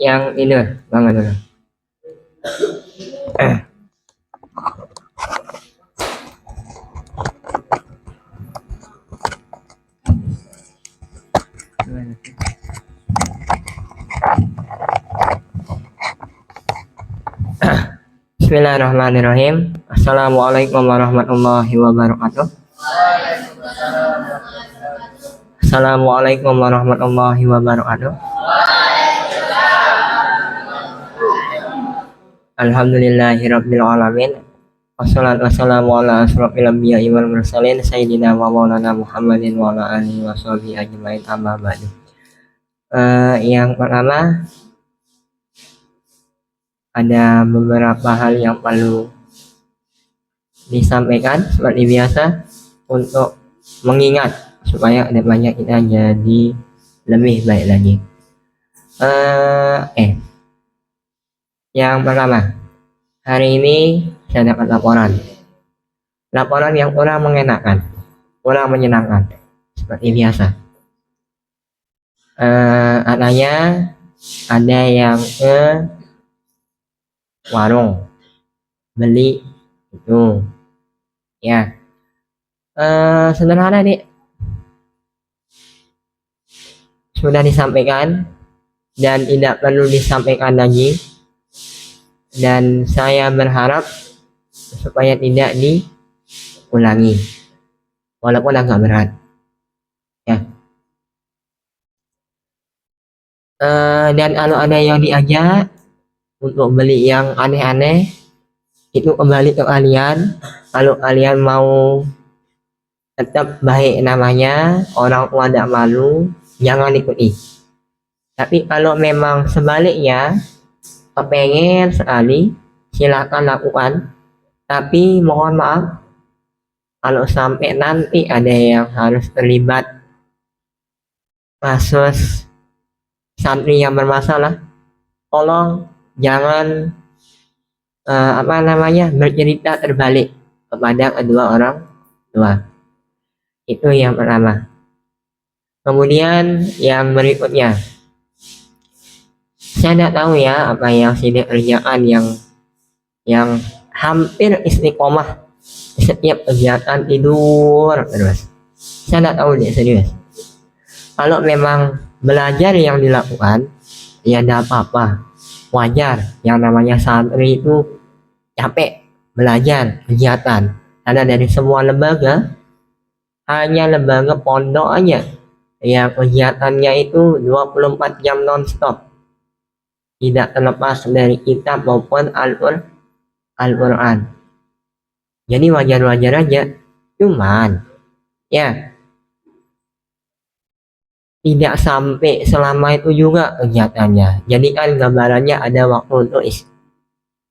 Yang ini bangun dulu. Bismillahirrahmanirrahim. Assalamualaikum warahmatullahi wabarakatuh. Assalamualaikum warahmatullahi wabarakatuh. Alhamdulillahirabbil alamin. Wassalatu wassalamu ala asrofil anbiya'i wal mursalin sayyidina wa maulana Muhammadin wa ala alihi washabihi ajmain, amma ba'du. Yang pertama, ada beberapa hal yang perlu disampaikan seperti biasa untuk mengingat supaya kedepannya kita jadi lebih baik lagi. Yang pertama, hari ini saya dapat laporan yang kurang mengenakan, kurang menyenangkan seperti biasa. Katanya ada yang ke warung beli itu ya, sederhana nih, sudah disampaikan dan tidak perlu disampaikan lagi, dan saya berharap supaya tidak diulangi walaupun agak berat ya. Dan kalau ada yang diajak untuk beli yang aneh-aneh, itu kembali ke kalian. Kalau kalian mau tetap baik namanya, orang tua tidak malu, jangan ikuti. Tapi kalau memang sebaliknya kepengen sekali, silakan lakukan. Tapi mohon maaf, kalau sampai nanti ada yang harus terlibat kasus santri yang bermasalah, tolong jangan bercerita terbalik kepada kedua orang tua. Itu yang pertama. Kemudian yang berikutnya, saya tidak tahu ya apa yang sudah kerjaan yang hampir istiqomah setiap kegiatan tidur terus. Saya tidak tahu deh, serius. Kalau memang belajar yang dilakukan, ya tidak apa-apa, wajar. Yang namanya santri itu capek belajar kegiatan, karena dari semua lembaga hanya lembaga pondok aja yang kegiatannya itu 24 jam non-stop, tidak terlepas dari kitab maupun Al-Quran. Jadi wajar-wajar aja, cuman ya tidak sampai selama itu juga kegiatannya. Jadi kan gambarannya ada waktu untuk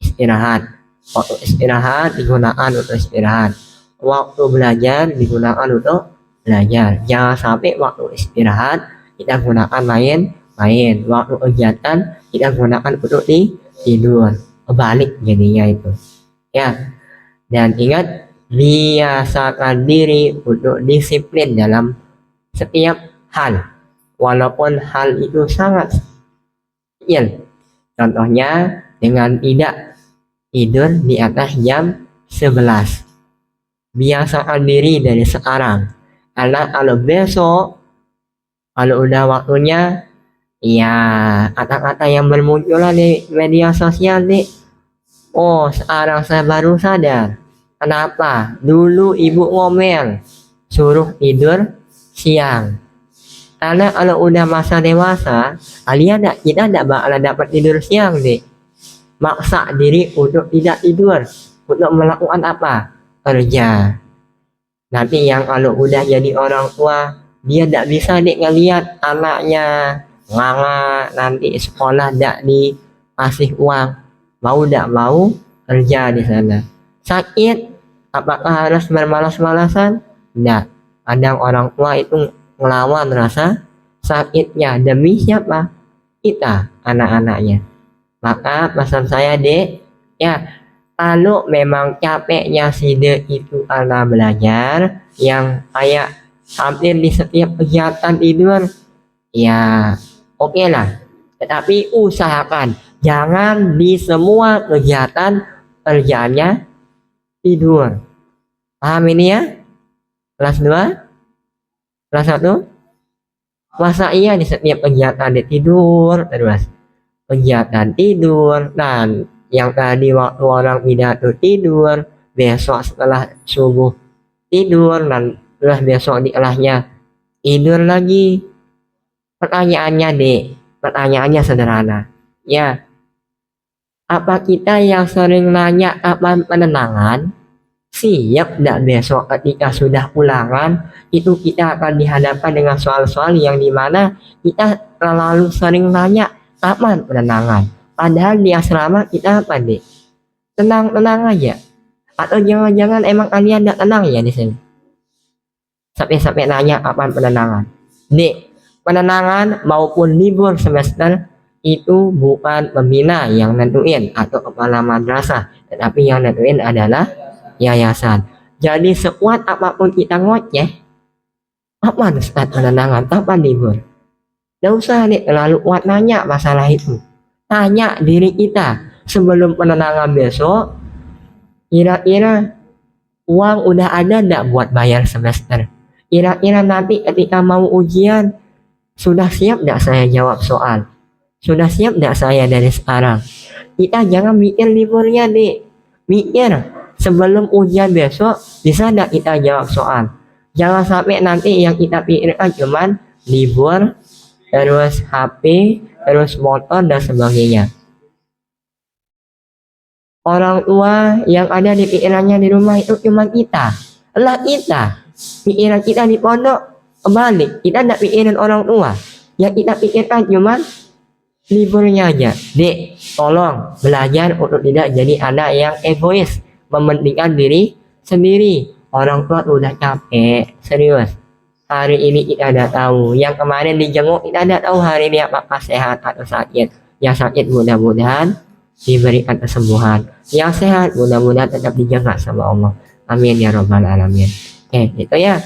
istirahat. Waktu istirahat digunakan untuk istirahat. Waktu belajar digunakan untuk belajar. Jangan sampai waktu istirahat kita gunakan main-main. Waktu kegiatan kita gunakan untuk tidur. Kebalik jadinya itu. Ya. Dan ingat, biasakan diri untuk disiplin dalam setiap hal. Walaupun hal itu sangat kecil. Contohnya dengan tidak tidur di atas jam 11. Biasakan diri dari sekarang. Karena kalau besok, kalau udah waktunya, ya kata-kata yang bermunculan di media sosial nih. Oh, sekarang saya baru sadar. Kenapa? Dulu ibu ngomel, suruh tidur siang. Karena kalau udah masa dewasa, kita tidak bakalan dapat tidur siang deh. Maksa diri untuk tidak tidur, untuk melakukan apa? Kerja. Nanti yang kalau udah jadi orang tua, dia tidak bisa ngelihat anaknya nganga, nanti sekolah tidak dikasih uang, mau tidak mau kerja di sana. Sakit, apakah harus bermalas-malasan? Tidak. Kadang orang tua itu ngelawan rasa sakitnya demi siapa? Kita, anak-anaknya. Maka pesan saya, Dek, ya, kalau memang capeknya si Dek itu karena belajar yang kayak hampir di setiap kegiatan tidur, ya oke lah. Tetapi usahakan jangan di semua kegiatan kerjaannya tidur. Paham ini ya? Kelas 2, kelas 1. Masa iya di setiap kegiatan dia tidur terus? Kegiatan tidur, dan yang tadi waktu orang pidato tidur, besok setelah subuh tidur, dan terus besok di kelasnya tidur lagi. Pertanyaannya dek, pertanyaannya sederhana. Ya, apa kita yang sering nanya kapan penenangan, siap tidak besok ketika sudah ulangan itu kita akan dihadapkan dengan soal-soal yang dimana kita terlalu sering nanya kapan penenangan, padahal di asrama kita apa deh, tenang-tenang aja. Atau jangan-jangan emang kalian tidak tenang ya di sini sampai nanya kapan penenangan. Dek, penenangan maupun libur semester itu bukan pembina yang nentuin atau kepala madrasah, tetapi yang nentuin adalah yayasan. Jadi sekuat apapun kita ngoceh, apa Ustaz penenangan, kapan libur? Gak usah nih terlalu kuat nanya masalah itu. Tanya diri kita sebelum penenangan besok, kira-kira uang udah ada nggak buat bayar semester? Kira-kira nanti ketika mau ujian, sudah siap nggak saya jawab soal? Sudah siap nggak saya dari sekarang? Kita jangan mikir liburnya deh, mikir sebelum ujian besok bisa nggak kita jawab soal. Jangan sampai nanti yang kita pikirkan cuman libur, terus HP, terus motor dan sebagainya. Orang tua yang ada di pikirannya di rumah itu cuma kita. Lah kita, pikiran kita di pondok kebalik, kita tidak pikirin orang tua. Yang kita pikirkan cuma liburnya aja. Dek, tolong belajar untuk tidak jadi anak yang egois, mementingkan diri sendiri. Orang tua udah capek, serius. Hari ini kita tidak tahu, yang kemarin dijenguk kita tidak tahu hari ini apakah sehat atau sakit. Yang sakit mudah-mudahan diberikan kesembuhan, yang sehat mudah-mudahan tetap dijaga sama Allah. Amin ya robbal alamin. Oke, itu ya.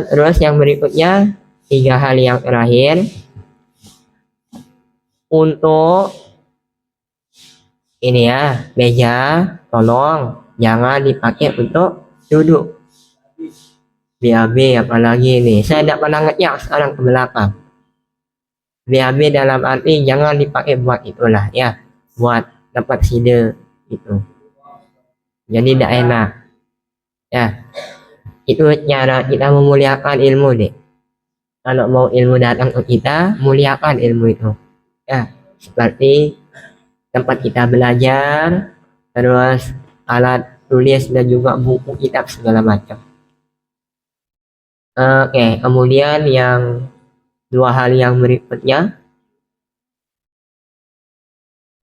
Terus yang berikutnya, 3 hal yang terakhir untuk ini ya, meja tolong jangan dipakai untuk duduk. BAB apalagi ini, saya tidak pernah ngecek sekarang ke belakang. BAB dalam arti jangan dipakai buat itulah ya, buat tempat side itu, jadi tidak enak ya. Itu cara kita memuliakan ilmu deh. Kalau mau ilmu datang ke kita, muliakan ilmu itu ya, seperti tempat kita belajar, terus alat tulis dan juga buku kitab segala macam. Oke, kemudian yang 2 hal yang berikutnya,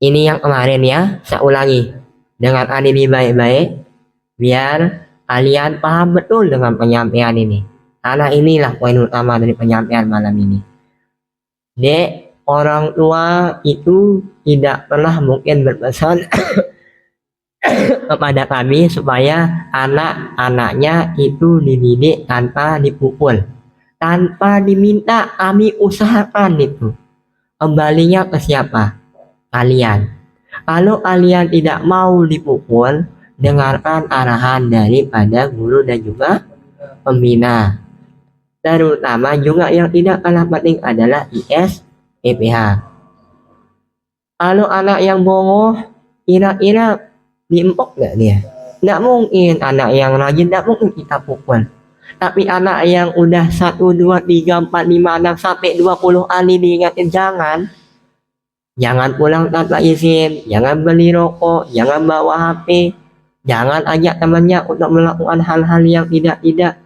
ini yang kemarin ya, saya ulangi dengan ini baik-baik biar kalian paham betul dengan penyampaian ini, karena inilah poin utama dari penyampaian malam ini. Dek, orang tua itu tidak pernah mungkin berpesan kepada kami supaya anak-anaknya itu dididik tanpa dipukul, tanpa diminta. Kami usahakan itu. Kembalinya ke siapa? Kalian. Kalau kalian tidak mau dipukul, dengarkan arahan daripada guru dan juga pembina. Terutama juga yang tidak kalah penting adalah IS, EPH. Kalau anak yang bongoh, kira-kira diempok nggak dia? Nggak mungkin. Anak yang rajin nggak mungkin kita pukul. Tapi anak yang udah 1, 2, 3, 4, 5, 6 sampai 20 kali diingatin jangan pulang tanpa izin, jangan beli rokok, jangan bawa HP, jangan ajak temannya untuk melakukan hal-hal yang tidak.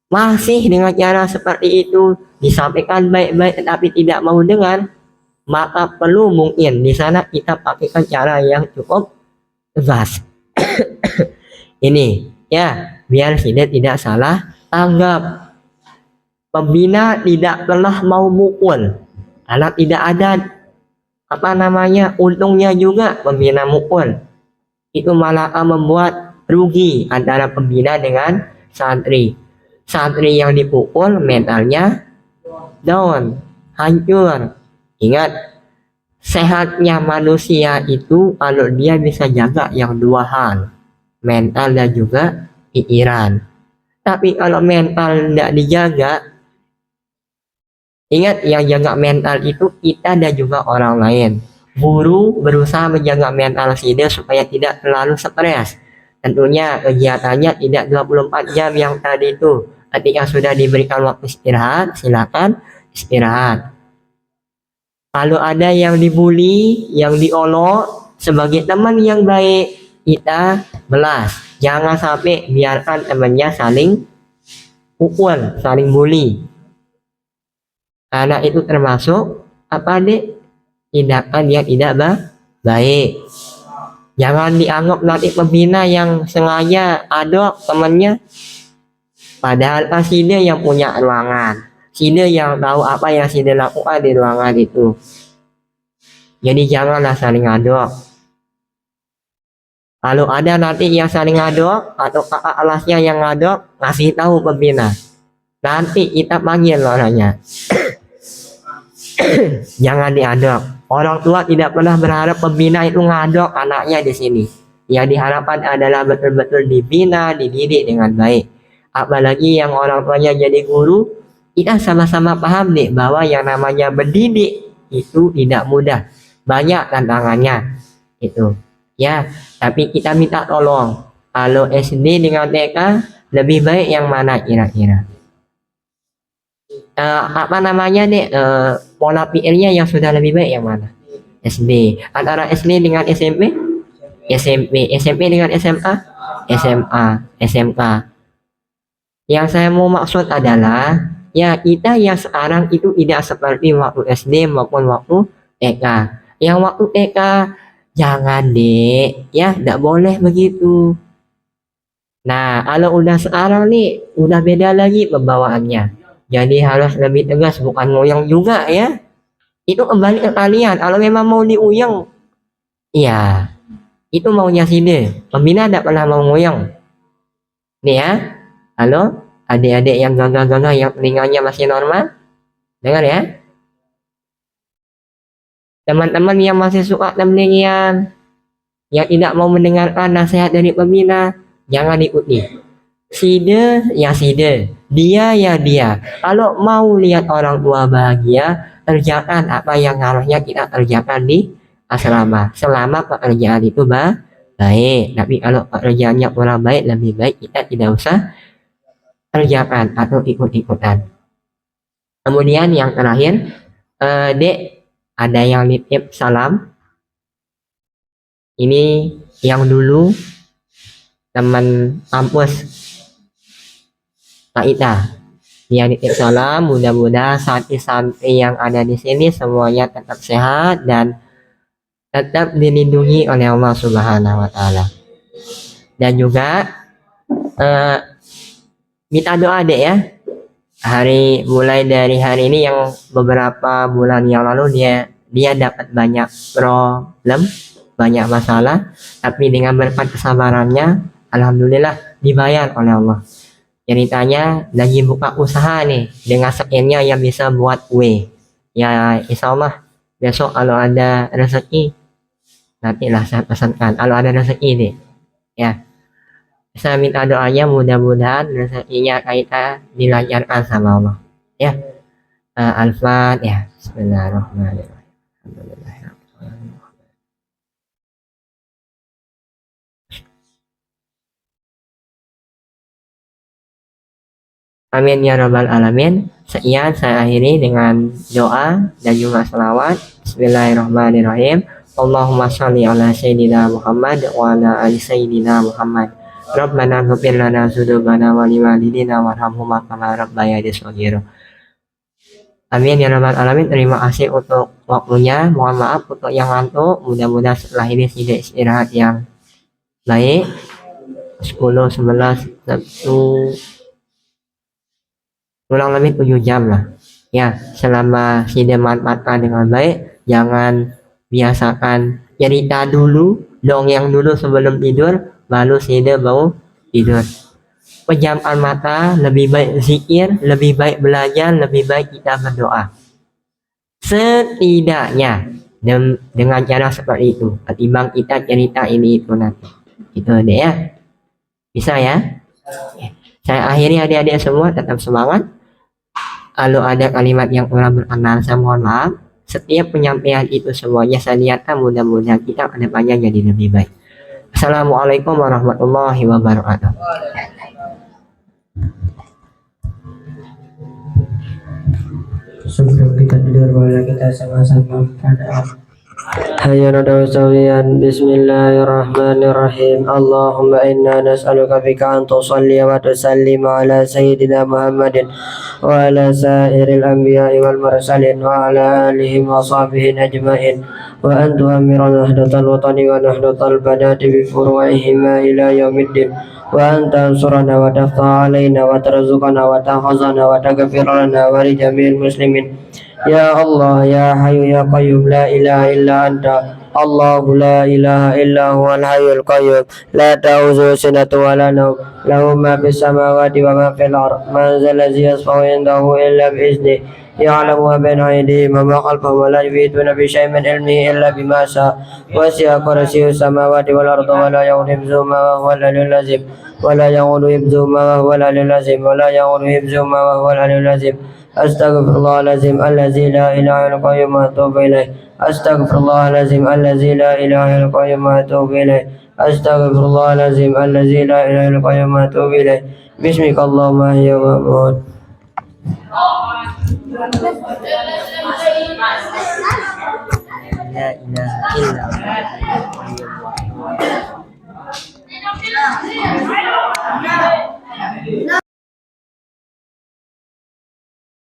Masih dengan cara seperti itu disampaikan baik-baik tetapi tidak mau dengar, maka perlu mungkin di sana kita pakaikan cara yang cukup tegas. Ini ya, biar tidak salah tanggap. Pembina tidak pernah mau mukul, anak tidak ada untungnya juga pembina mukul. Itu malah membuat rugi antara pembina dengan santri. Santri yang dipukul mentalnya down, hancur, Ingat, sehatnya manusia itu kalau dia bisa jaga yang dua hal, mental dan juga pikiran. Tapi kalau mental tidak dijaga, ingat yang jaga mental itu kita dan juga orang lain. Guru berusaha menjaga mental siswa supaya tidak terlalu stres. Tentunya kegiatannya tidak 24 jam yang tadi itu. Ketika sudah diberikan waktu istirahat, silakan istirahat. Kalau ada yang dibully, yang diolok, sebagai teman yang baik, kita belas. Jangan sampai biarkan temannya saling pukul, saling bully. Karena itu termasuk apa dek? Tindakan yang tidak baik. Jangan dianggap nanti pembina yang sengaja adok temannya. Padahal kan si dia yang punya ruangan. Si dia yang tahu apa yang si dia lakukan di ruangan itu. Jadi janganlah saling adok. Kalau ada nanti yang saling ngadok atau kakak alasnya yang ngadok, kasih tahu pembina. Nanti kita panggil orangnya. Jangan diadok. Orang tua tidak pernah berharap pembina itu ngadok anaknya di sini. Yang diharapkan adalah betul-betul dibina, dididik dengan baik. Apalagi yang orang tuanya jadi guru, kita sama-sama paham nih bahwa yang namanya mendidik itu tidak mudah. Banyak tantangannya. Itu. Ya, tapi kita minta tolong. Kalau SD dengan TK lebih baik yang mana kira-kira? Apa namanya nih? Pola pikirnya yang sudah lebih baik yang mana? SD. Antara SD dengan SMP? SMP. SMP dengan SMA? SMA. SMK. Yang saya mau maksud adalah ya kita yang sekarang itu tidak seperti waktu SD maupun waktu TK. Yang waktu TK jangan dek, ya tidak boleh begitu. Nah, kalau udah sekarang nih, udah beda lagi pembawaannya. Jadi harus lebih tegas, bukan ngoyong juga ya. Itu kembali ke kalian. Kalau memang mau diuyang, iya, itu maunya sini. Pembina tidak pernah mau ngoyong. Nih ya, halo, adik-adik yang gagah-gagah yang telinganya masih normal, dengar ya. Teman-teman yang masih suka temlingian, yang tidak mau mendengarkan nasihat dari pembina, jangan ikuti. Side ya side, dia ya dia. Kalau mau lihat orang tua bahagia, kerjakan apa yang harusnya kita kerjakan di asrama. Selama pekerjaan itu baik. Tapi kalau pekerjaannya kurang baik, lebih baik kita tidak usah kerjakan atau ikut-ikutan. Kemudian yang terakhir, dek, ada yang nitip salam. Ini yang dulu teman kampus Kak Ita. Dia nitip salam, mudah-mudahan santri-santri yang ada di sini semuanya tetap sehat dan tetap dilindungi oleh Allah Subhanahu wa taala. Dan juga minta doa deh ya. Mulai dari hari ini yang beberapa bulan yang lalu dia dapat banyak problem, banyak masalah, tapi dengan berkat kesabarannya, alhamdulillah dibayar oleh Allah. Ceritanya lagi buka usaha nih dengan skinnya yang bisa buat kue. Ya insya Allah besok kalau ada rezeki nantilah saya pesankan. Kalau ada rezeki nih, ya. Saya minta doanya mudah-mudahan rezekinya kita dilancarkan sama Allah. Ya. Al-Fatihah. Bismillahirrahmanirrahim. Amin ya rabbal alamin. Sekian saya akhiri dengan doa dan juga selawat. Bismillahirrahmanirrahim. Allahumma sholli ala sayyidina Muhammad wa ala ali sayyidina Muhammad. Rabbana ighfir lana dzunubana wa liwalidina warhamhuma kama rabbayani shaghira. Amin ya rabbal alamin. Terima kasih untuk waktunya. Mohon maaf untuk yang ngantuk. Mudah-mudahan setelah ini tidak istirahat yang baik. 10, 11, 1, kurang lebih 7 jam lah. Ya, selama tidak manfaatkan dengan baik, jangan biasakan cerita dulu, dongeng dulu sebelum tidur, baru tidak mau tidur. Pejamkan mata, lebih baik zikir, lebih baik belajar, lebih baik kita berdoa. Setidaknya dengan cara seperti itu ketimbang kita cerita ini itu nanti itu deh ya, bisa ya. Saya akhiri adik-adik semua, tetap semangat. Kalau ada kalimat yang kurang berkenan saya mohon maaf. Setiap penyampaian itu semuanya saya niatkan mudah-mudahan kita kedepannya jadi lebih baik. Assalamualaikum warahmatullahi wabarakatuh. Sebelum kita tidur boleh kita sama-sama berdoa. Hayya nadaw sawiyan. Bismillahirrahmanirrahim. Allahumma inna nas'aluka bika an tusalli wa tusallim ala sayyidina Muhammadin wa ala sairil anbiya'i wal mursalin wa ala alihi wa sahbihi ajma'in wa an tu'ammira nahdatal watani wa nahdatal banati bi furu'ihima ila yaumiddin wa an tansurana wa tafta alaina wa tarzuqana wa tahfazana wa taghfir lana wa li jami'il muslimin. Ya Allah, ya Hayyu ya Qayyum, la ilaha illa anta. Allahu la ilaha illa huwal hayyul qayyum, la ta'khudhuhu sinatun wa la nawm, lahu ma fis samawati wa ma fil ard. Man dhal ladzi yashfa'u 'indahu illa bi idhnihi, ya'lamu ma bayna aydihim wa ma khalfahum wa la yuhituna bi shay'in min 'ilmihi illa bima sha'a. Wasi'a kursiyyuhu samawati wal arda wa la ya'uduhu hifdhuhuma wa huwal 'aliyyul 'azim. ولا يعود حفظهما وهو العلي العظيم ولا يعود حفظهما وهو العلي العظيم. أستغفر الله العظيم الذي لا إله إلا القيوم وأتوب إليه. أستغفر الله العظيم الذي لا إله إلا القيوم وأتوب إليه. أستغفر الله العظيم الذي لا إله إلا القيوم وأتوب إليه. باسمك اللهم أحيي وأموت. La ilaha illallah.